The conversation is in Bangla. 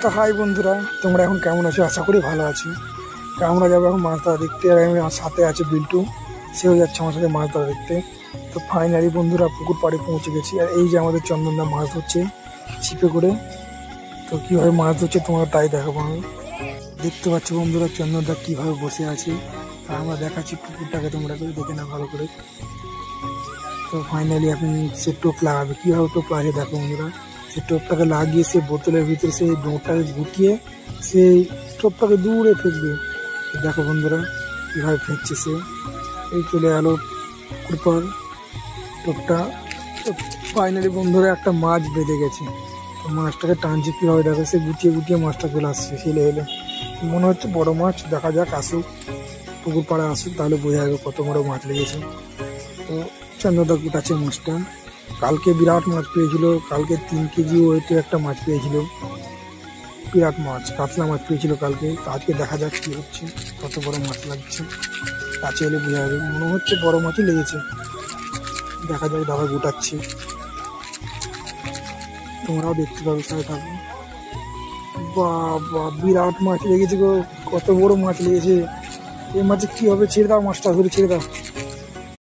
তো হাই বন্ধুরা, তোমরা এখন কেমন আছো? আশা করি ভালো আছো। তো আমরা যাবো এখন মাছ ধরা দেখতে, আর আমি আমার সাথে আছে বিল্টু, সেও যাচ্ছে আমার সাথে মাছ ধরা দেখতে। তো ফাইনালি বন্ধুরা পুকুর পাড়ে পৌঁছে গেছি, আর এই যে আমাদের চন্দনদা মাছ ধরছে ছিপে করে। তো কীভাবে মাছ ধরছে তোমরা তাই দেখাবো আমি। দেখতে পাচ্ছ বন্ধুরা চন্দনদা কীভাবে বসে আছে, আর আমরা দেখাচ্ছি পুকুরটাকে, তোমরা করে দেখে না ভালো করে। তো ফাইনালি এখন সে টোপ লাগাবে, কীভাবে টোপ লাগে দেখো বন্ধুরা। সে টোপটাকে লাগিয়ে সে বোতলের ভিতরে সেই ডোরটাকে গুটিয়ে সেই টোপটাকে দূরে ফেলবে। দেখো বন্ধুরা কীভাবে ফেঁকছে সে। এই চলে গেল পুকুর টোপটা। তো ফাইনালি বন্ধুরা একটা মাছ বেঁধে গেছে, তো মাছটাকে টানছে কীভাবে দেখো, সে গুটিয়ে গুটিয়ে মাছটা চলে আসছে ফেলে এলে। মনে হচ্ছে বড় মাছ, দেখা যাক আসুক, পুকুর পাড়ে আসুক, তাহলে বোঝা যাবে কত বড় মাছ লেগেছে। তো চন্দ্রদা গুটাচ্ছে মাছটা। কালকে বিরাট মাছ পেয়েছিল, কালকে 3 কেজি ওয়েটে একটা মাছ পেয়েছিল, বিরাট মাছ কাতলা মাছ পেয়েছিল কালকে। তো আজকে দেখা যাক কি হচ্ছে, কত বড় মাছ লাগছে, কাছে এলে বোঝা যাবে। মনে হচ্ছে বড় মাছই লেগেছে, দেখা যাক দাদা গুটাচ্ছে, তোমরাও দেখতে পাবে, সাথে থাকো। বাবা বিরাট মাছ লেগেছে গো, কত বড় মাছ লেগেছে। এই মাছে কি হবে, ছেড়ে দাও মাছটা, ধরে ছেড়ে দাও।